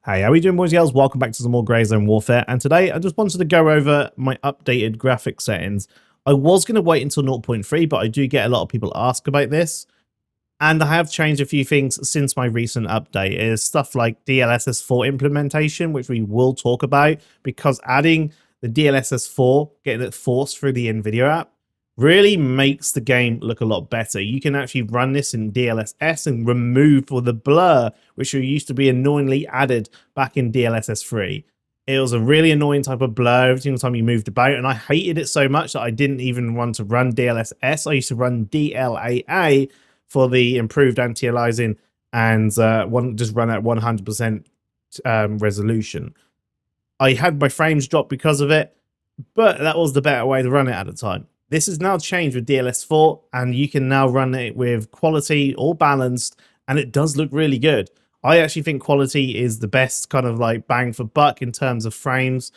Hey, how are we doing, boys and girls? Welcome back to some more Grey Zone Warfare, and today I just wanted to go over my updated graphics settings. I was going to wait until 0.3, but I do get a lot of people ask about this, and I have changed a few things since my recent update. It is stuff like DLSS 4 implementation, which we will talk about, because adding the DLSS 4, getting it forced through the Nvidia app, really makes the game look a lot better. You can actually run this in DLSS and remove all the blur, which used to be annoyingly added back in DLSS 3. It was a really annoying type of blur every single time you moved about, and I hated it so much that I didn't even want to run DLSS. I used to run DLAA for the improved anti-aliasing and just run at 100% resolution. I had my frames drop because of it, but that was the better way to run it at the time. This has now changed with DLSS4, and you can now run it with quality all balanced, and it does look really good. I actually think quality is the best kind of like bang for buck in terms of frames,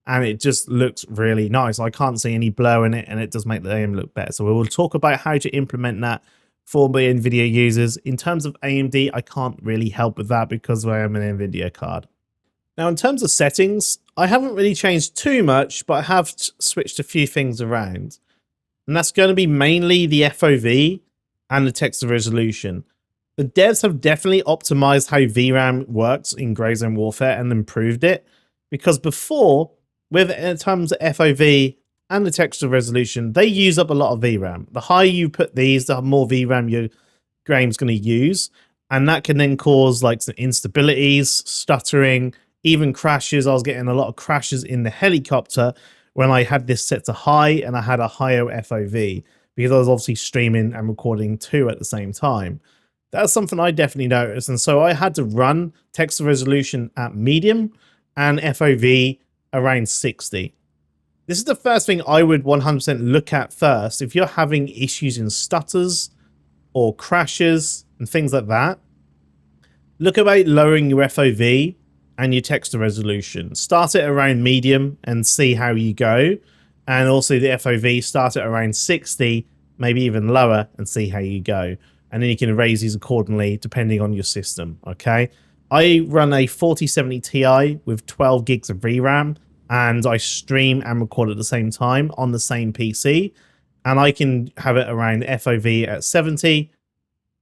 and it just looks really nice. I can't see any blur in it, and it does make the game look better. So we will talk about how to implement that for the Nvidia users. In terms of AMD, I can't really help with that because I am an Nvidia card. Now, in terms of settings, I haven't really changed too much, but I have switched a few things around. And that's going to be mainly the FOV and the text to resolution. The devs have definitely optimized how VRAM works in Grey Zone Warfare and improved it. Because before, in terms of FOV and the text to resolution, they use up a lot of VRAM. The higher you put these, the more VRAM your game's going to use. And that can then cause like some instabilities, stuttering, even crashes. I was getting a lot of crashes in the helicopter when I had this set to high and I had a higher FOV, because I was obviously streaming and recording two at the same time. That's something I definitely noticed. And so I had to run text to resolution at medium and FOV around 60. This is the first thing I would 100% look at first. If you're having issues in stutters or crashes and things like that, look about lowering your FOV and your text to resolution. Start it around medium and see how you go. And also the FOV, start it around 60, maybe even lower, and see how you go. And then you can raise these accordingly depending on your system, okay? I run a 4070 Ti with 12 gigs of VRAM, and I stream and record at the same time on the same PC. And I can have it around FOV at 70,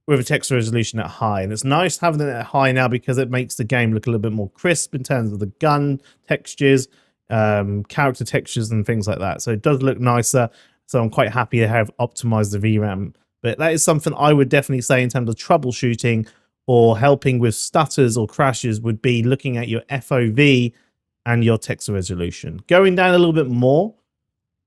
with a text resolution at high. And it's nice having it at high now because it makes the game look a little bit more crisp in terms of the gun textures, character textures and things like that. So it does look nicer. So I'm quite happy to have optimized the VRAM. But that is something I would definitely say in terms of troubleshooting or helping with stutters or crashes would be looking at your FOV and your text resolution. Going down a little bit more,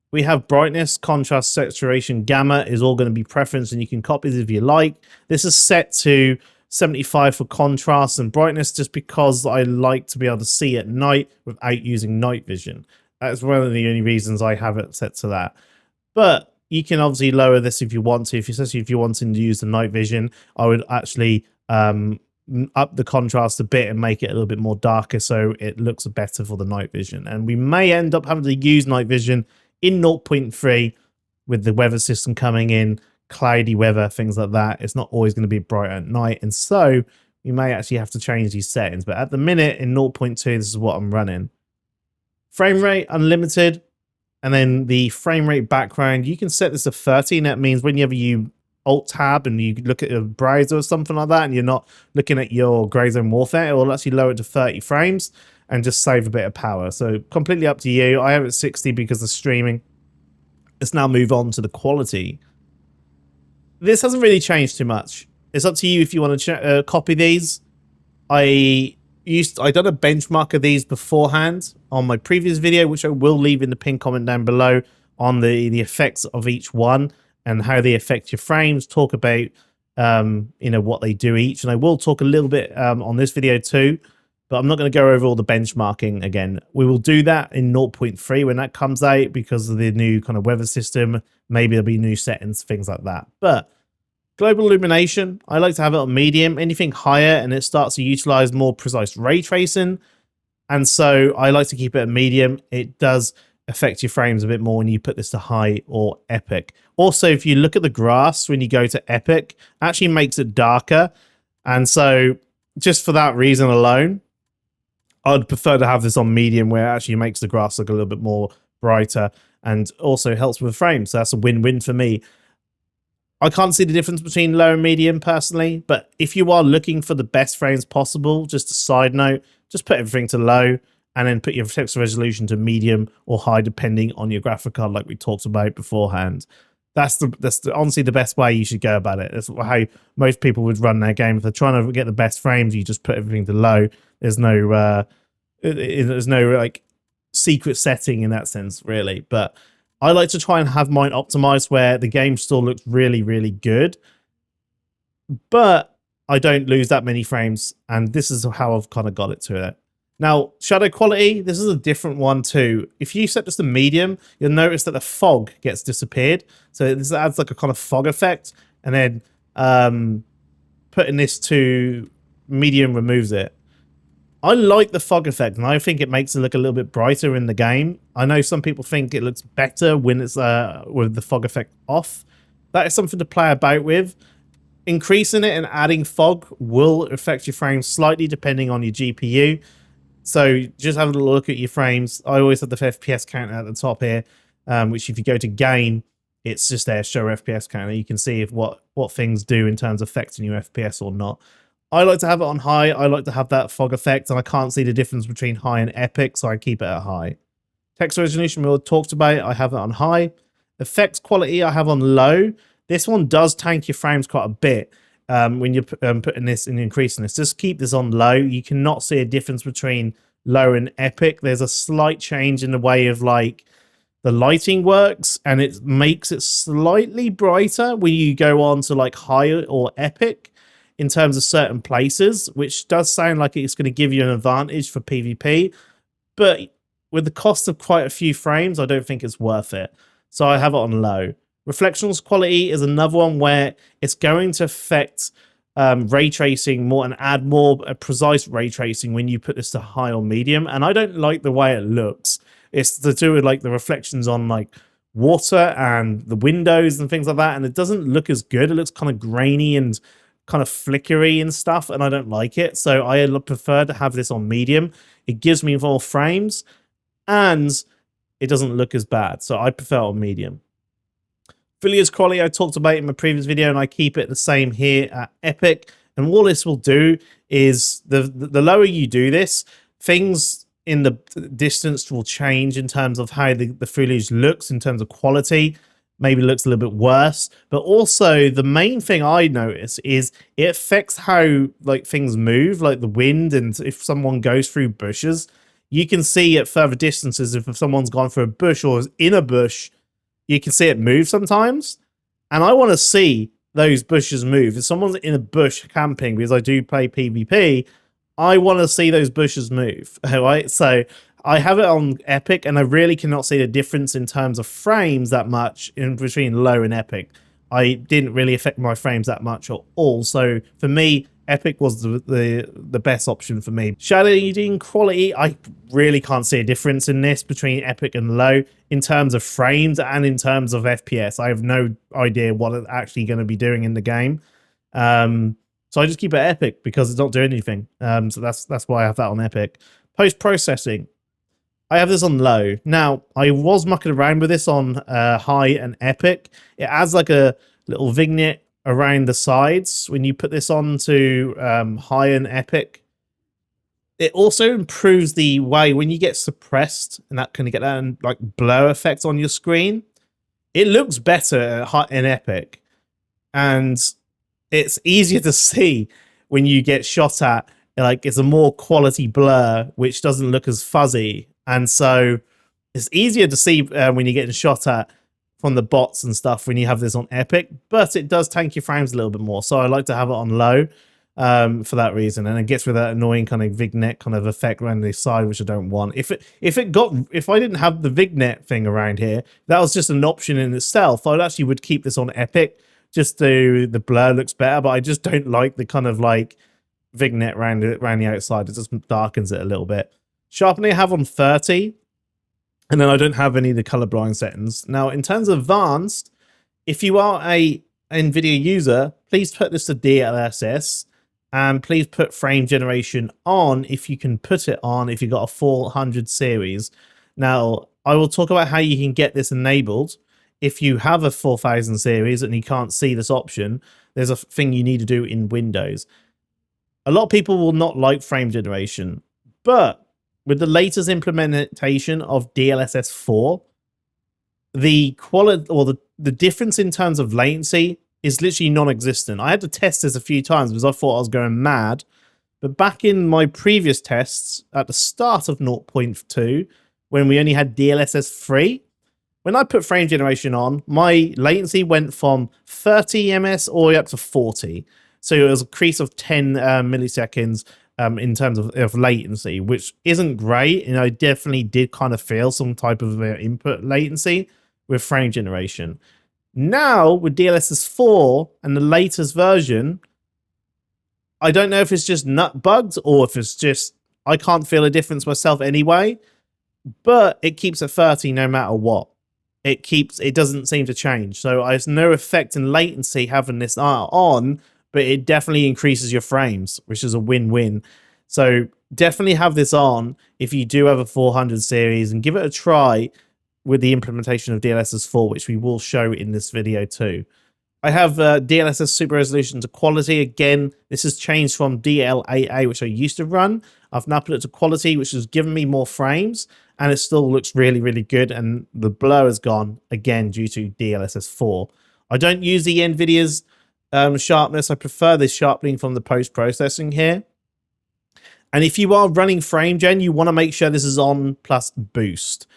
we have brightness, contrast, saturation, gamma is all going to be preference, and you can copy this if you like. This is set to 75 for contrast and brightness just because I like to be able to see at night without using night vision. That's one of the only reasons I have it set to that. But you can obviously lower this if you want to, especially if you're wanting to use the night vision. I would actually up the contrast a bit and make it a little bit more darker so it looks better for the night vision. And we may end up having to use night vision in 0.3 with the weather system coming in, cloudy weather, things like that. It's not always going to be bright at night, and so you may actually have to change these settings. But at the minute in 0.2, this is what I'm running. Frame rate unlimited, and then the frame rate background, you can set this to 30, and that means whenever you alt tab and you look at a browser or something like that and you're not looking at your Grey Zone Warfare, it will actually lower it to 30 frames and just save a bit of power. So completely up to you. I have it 60 because of streaming. Let's now move on to the quality. This hasn't really changed too much. It's up to you if you want to copy these. I done a benchmark of these beforehand on my previous video, which I will leave in the pinned comment down below, on the effects of each one and how they affect your frames. Talk about what they do each, and I will talk a little bit on this video too. But I'm not going to go over all the benchmarking again. We will do that in 0.3 when that comes out because of the new kind of weather system. Maybe there'll be new settings, things like that. But global illumination, I like to have it on medium. Anything higher and it starts to utilize more precise ray tracing. And so I like to keep it at medium. It does affect your frames a bit more when you put this to high or epic. Also, if you look at the grass when you go to epic, it actually makes it darker. And so just for that reason alone, I'd prefer to have this on medium, where it actually makes the grass look a little bit more brighter and also helps with frames. So that's a win-win for me. I can't see the difference between low and medium personally, but if you are looking for the best frames possible, just a side note, just put everything to low and then put your text resolution to medium or high, depending on your graphic card, like we talked about beforehand. That's honestly the best way you should go about it. That's how most people would run their game. If they're trying to get the best frames, you just put everything to low. There's no like secret setting in that sense, really. But I like to try and have mine optimized where the game still looks really, really good, but I don't lose that many frames. And this is how I've kind of got it to it. Now, shadow quality, this is a different one too. If you set this to medium, you'll notice that the fog gets disappeared. So this adds like a kind of fog effect. And then putting this to medium removes it. I like the fog effect, and I think it makes it look a little bit brighter in the game. I know some people think it looks better when it's with the fog effect off. That is something to play about with. Increasing it and adding fog will affect your frames slightly depending on your GPU. So just have a look at your frames. I always have the FPS counter at the top here, which if you go to gain, it's just there, show FPS counter. You can see if what things do in terms of affecting your FPS or not. I like to have it on high. I like to have that fog effect, and I can't see the difference between high and epic, so I keep it at high. Text resolution we all talked about, I have it on high. Effects quality I have on low. This one does tank your frames quite a bit when you're putting this and increasing this. Just keep this on low. You cannot see a difference between low and epic. There's a slight change in the way of like the lighting works, and it makes it slightly brighter when you go on to like high or epic in terms of certain places, which does sound like it's going to give you an advantage for PvP. But with the cost of quite a few frames, I don't think it's worth it. So I have it on low. Reflections quality is another one where it's going to affect ray tracing more and add more precise ray tracing when you put this to high or medium. And I don't like the way it looks. It's to do with like the reflections on like water and the windows and things like that. And it doesn't look as good. It looks kind of grainy and kind of flickery and stuff, and I don't like it. So I prefer to have this on medium. It gives me more frames and it doesn't look as bad. So I prefer it on medium. Affiliates quality I talked about in my previous video, and I keep it the same here at epic. And all this will do is the lower you do this, things in the distance will change in terms of how the foliage looks in terms of quality. Maybe looks a little bit worse, but also the main thing I notice is it affects how like things move, like the wind, and if someone goes through bushes, you can see at further distances if someone's gone through a bush or is in a bush, you can see it move sometimes. And I want to see those bushes move. If someone's in a bush camping, because I do play PvP, I want to see those bushes move. All right, so I have it on epic, and I really cannot see the difference in terms of frames that much in between low and epic. I didn't really affect my frames that much at all. So for me, epic was the best option for me. Shadowing quality, I really can't see a difference in this between epic and low in terms of frames and in terms of FPS. I have no idea what it's actually going to be doing in the game. So I just keep it epic because it's not doing anything. So that's why I have that on epic. Post-processing, I have this on low. Now, I was mucking around with this on high and epic. It adds like a little vignette around the sides when you put this on to high and epic. It also improves the way when you get suppressed, and that can get that like blur effect on your screen. It looks better at high and epic, and it's easier to see when you get shot at. Like it's a more quality blur, which doesn't look as fuzzy. And so it's easier to see when you're getting shot at from the bots and stuff when you have this on epic, but it does tank your frames a little bit more. So I like to have it on low for that reason. And it gets with that annoying kind of vignette kind of effect around the side, which I don't want. If I didn't have the vignette thing around here, that was just an option in itself, I actually would keep this on epic just so the blur looks better, but I just don't like the kind of like vignette around the outside. It just darkens it a little bit. Sharpening I have on 30, and then I don't have any of the colorblind settings. Now, in terms of advanced, if you are a Nvidia user, please put this to DLSS. And please put frame generation on if you can put it on if you've got a 400 series. Now, I will talk about how you can get this enabled. If you have a 4000 series and you can't see this option, there's a thing you need to do in Windows. A lot of people will not like frame generation, but with the latest implementation of DLSS 4, the quality or the difference in terms of latency is literally non-existent. I had to test this a few times because I thought I was going mad. But back in my previous tests at the start of 0.2, when we only had DLSS 3, when I put frame generation on, my latency went from 30 ms all the way up to 40. So it was a increase of 10 milliseconds in terms of latency, which isn't great. And I definitely did kind of feel some type of input latency with frame generation. Now, with DLSS 4 and the latest version, I don't know if it's just nut bugs or if it's just I can't feel a difference myself anyway, but it keeps at 30 no matter what. It doesn't seem to change. So there's no effect in latency having this on, but it definitely increases your frames, which is a win-win. So definitely have this on if you do have a 400 series and give it a try with the implementation of DLSS 4, which we will show in this video too. I have DLSS Super Resolution to Quality. Again, this has changed from DLAA, which I used to run. I've now put it to Quality, which has given me more frames, and it still looks really, really good. And the blur has gone, again, due to DLSS 4. I don't use the Nvidia's sharpness. I prefer this sharpening from the post-processing here. And if you are running frame gen, you want to make sure this is on plus boost.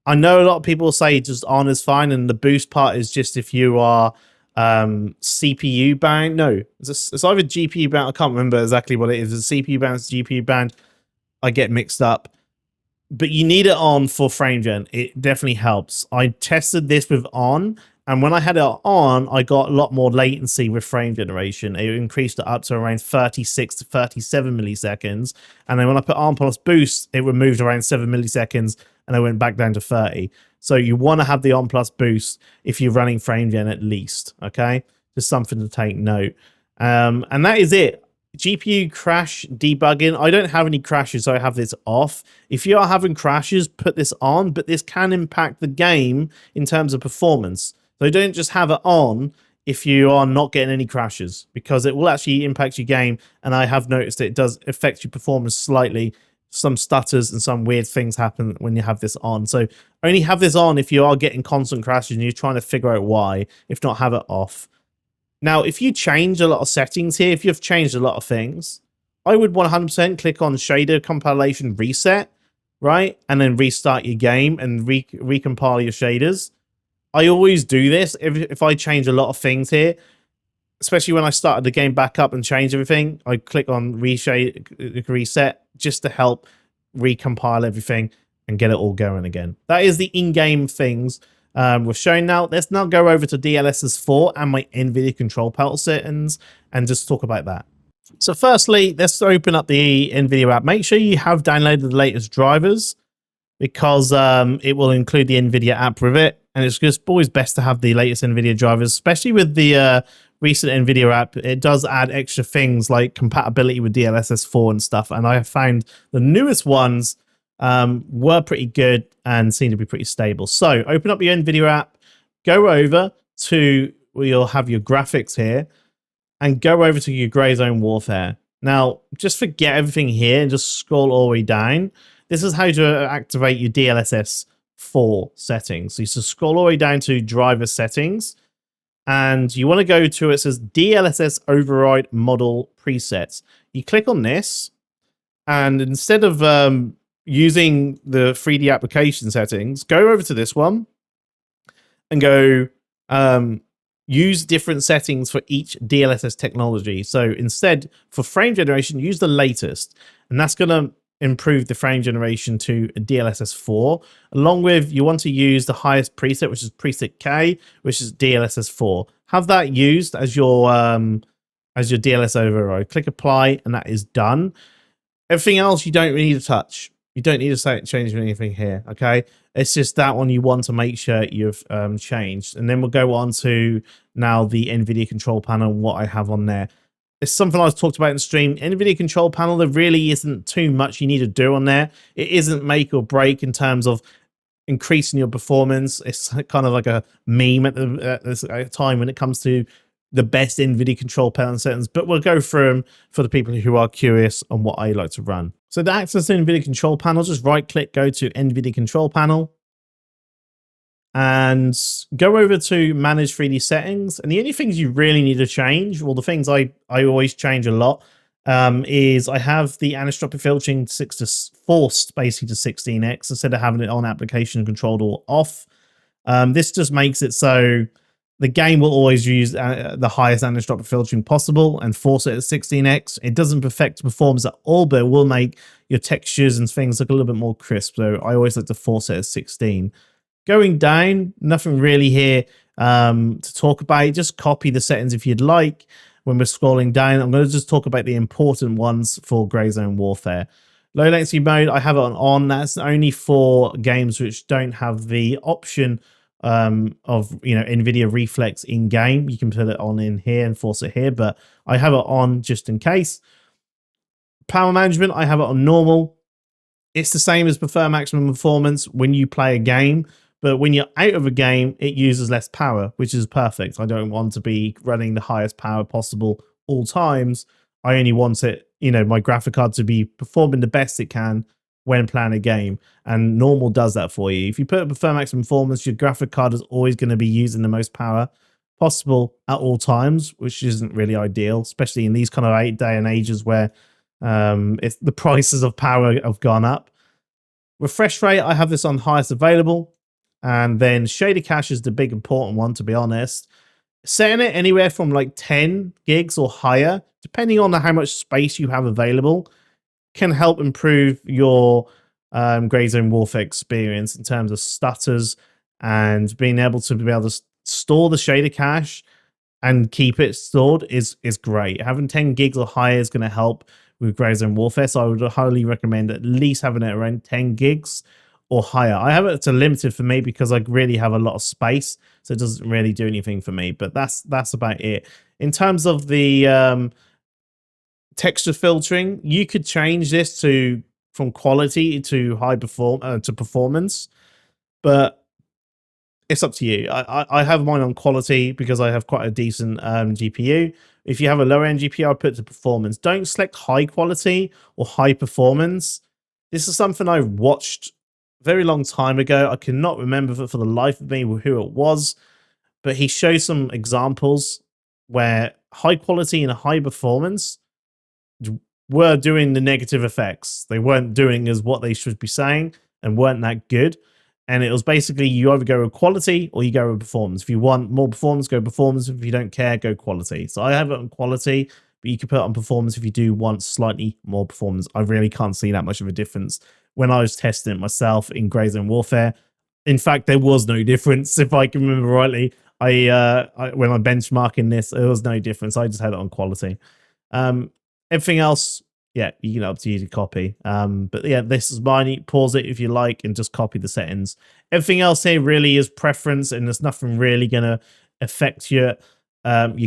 I know a lot of people say just on is fine, and the boost part is just if you are CPU bound. No, it's either GPU bound. I can't remember exactly what it is. It's CPU bound, it's GPU bound. I get mixed up. But you need it on for frame gen. It definitely helps. I tested this with on, and when I had it on, I got a lot more latency with frame generation. It increased it up to around 36 to 37 milliseconds. And then when I put on plus boost, it removed around 7 milliseconds, and I went back down to 30. So you want to have the on plus boost if you're running frame gen at least, okay? Just something to take note. And that is it. GPU crash debugging. I don't have any crashes, so I have this off. If you are having crashes, put this on, but this can impact the game in terms of performance. So don't just have it on if you are not getting any crashes, because it will actually impact your game, and I have noticed it does affect your performance slightly. Some stutters and some weird things happen when you have this on. So only have this on if you are getting constant crashes and you're trying to figure out why. If not, have it off. Now, if you change a lot of settings here, if you've changed a lot of things, I would 100% click on shader compilation reset, right? And then restart your game and recompile your shaders. I always do this if I change a lot of things here, especially when I started the game back up and change everything. I click on reset just to help recompile everything and get it all going again. That is the in-game things we've shown now. Let's now go over to DLSS 4 and my Nvidia control panel settings and just talk about that. So firstly, let's open up the Nvidia app. Make sure you have downloaded the latest drivers, because it will include the Nvidia app with it. And it's just always best to have the latest Nvidia drivers, especially with the recent Nvidia app. It does add extra things like compatibility with DLSS 4 and stuff. And I have found the newest ones were pretty good and seem to be pretty stable. So open up your Nvidia app, go over to where you'll have your graphics here, and go over to your Gray Zone Warfare. Now, just forget everything here and just scroll all the way down. This is how to activate your DLSS 4 settings. So you just scroll all the way down to driver settings, and you want to go to, it says DLSS override model presets. You click on this, and instead of using the 3D application settings, go over to this one and go use different settings for each DLSS technology. So instead, for frame generation, use the latest, and that's going to improve the frame generation to DLSS 4. Along with, you want to use the highest preset, which is preset K, which is DLSS 4. Have that used as your DLSS override. Click apply, and that is done. Everything else you don't really need to touch. You don't need to change anything here, okay? It's just that one you want to make sure you've changed. And then we'll go on to now the NVIDIA control panel and what I have on there. It's something I've talked about in the stream. Nvidia control panel, there really isn't too much you need to do on there. It isn't make or break in terms of increasing your performance. It's kind of like a meme at this time when it comes to the best Nvidia control panel settings, but we'll go through them for the people who are curious on what I like to run. So to access the Nvidia control panel, just right click, go to Nvidia control panel, and go over to manage 3D settings. And the only things you really need to change, well, the things I always change a lot, is I have the anisotropic filtering forced basically to 16x instead of having it on application controlled or off. This just makes it so the game will always use the highest anisotropic filtering possible and force it at 16x. It doesn't affect performance at all, but it will make your textures and things look a little bit more crisp. So I always like to force it at 16. Going down, nothing really here to talk about. Just copy the settings if you'd like. When we're scrolling down, I'm going to just talk about the important ones for Grey Zone Warfare. Low latency mode, I have it on. That's only for games which don't have the option of Nvidia Reflex in game. You can put it on in here and force it here, but I have it on just in case. Power management, I have it on normal. It's the same as prefer maximum performance when you play a game. But when you're out of a game, it uses less power, which is perfect. I don't want to be running the highest power possible all times. I only want it, my graphic card to be performing the best it can when playing a game. And normal does that for you. If you put prefer maximum performance, your graphic card is always going to be using the most power possible at all times, which isn't really ideal, especially in these kind of day and ages where the prices of power have gone up. Refresh rate, I have this on highest available. And then shader cache is the big important one, to be honest. Setting it anywhere from like 10 gigs or higher, depending on how much space you have available, can help improve your Grey Zone Warfare experience in terms of stutters and being able to store the shader cache and keep it stored is great. Having 10 gigs or higher is going to help with Grey Zone Warfare, so I would highly recommend at least having it around 10 gigs or higher. I have it to limited for me because I really have a lot of space, so it doesn't really do anything for me, but that's about it. In terms of the texture filtering, you could change this from quality to performance, but it's up to you. I have mine on quality because I have quite a decent GPU. If you have a lower end GPU, I put it to performance. Don't select high quality or high performance. This is something I watched very long time ago. I cannot remember for the life of me who it was, but he shows some examples where high quality and high performance were doing the negative effects. They weren't doing as what they should be saying and weren't that good. And it was basically you either go with quality or you go with performance. If you want more performance, go performance. If you don't care, go quality. So I have it on quality, but you can put it on performance if you do want slightly more performance. I really can't see that much of a difference when I was testing it myself in Grey Zone Warfare. In fact, there was no difference. If I can remember rightly, when I'm benchmarking this, there was no difference. I just had it on quality. Everything else, yeah, you can up to you to copy. But yeah, this is mine. Pause it if you like and just copy the settings. Everything else here really is preference, and there's nothing really going to affect your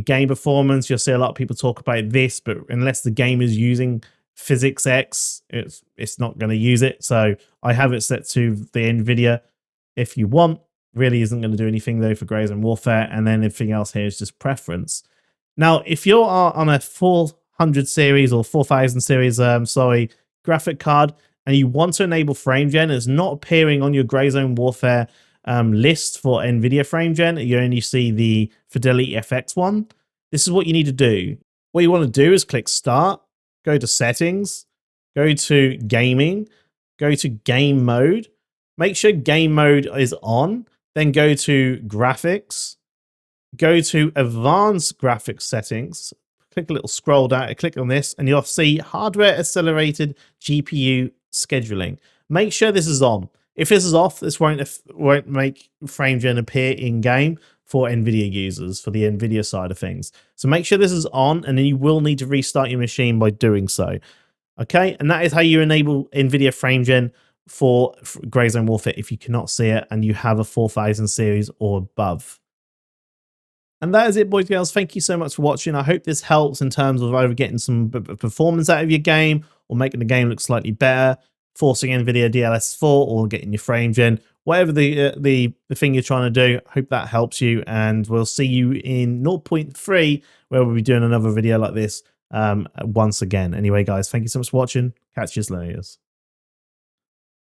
game performance. You'll see a lot of people talk about this, but unless the game is using Physics X, it's not going to use it. So I have it set to the Nvidia. If you want, really isn't going to do anything though for Grey Zone Warfare, and then everything else here is just preference. Now, if you're on a 400 series or 4000 series, graphic card, and you want to enable frame gen, it's not appearing on your Grey Zone Warfare list for Nvidia frame gen. You only see the Fidelity FX one. This is what you need to do. What you want to do is click Start, go to Settings, go to Gaming, go to Game Mode. Make sure Game Mode is on, then go to Graphics, go to Advanced Graphics Settings, click a little scroll down, click on this, and you'll see Hardware Accelerated GPU Scheduling. Make sure this is on. If this is off, this won't make FrameGen appear in-game for NVIDIA users, for the NVIDIA side of things. So make sure this is on, and then you will need to restart your machine by doing so. Okay, and that is how you enable NVIDIA FrameGen for Grey Zone Warfare if you cannot see it and you have a 4000 series or above. And that is it, boys and girls. Thank you so much for watching. I hope this helps in terms of either getting some performance out of your game or making the game look slightly better, forcing Nvidia DLSS 4 or getting your frame gen, whatever the thing you're trying to do. Hope that helps you, and we'll see you in 0.3 where we'll be doing another video like this once again. Anyway, guys, thank you so much for watching. Catch you later.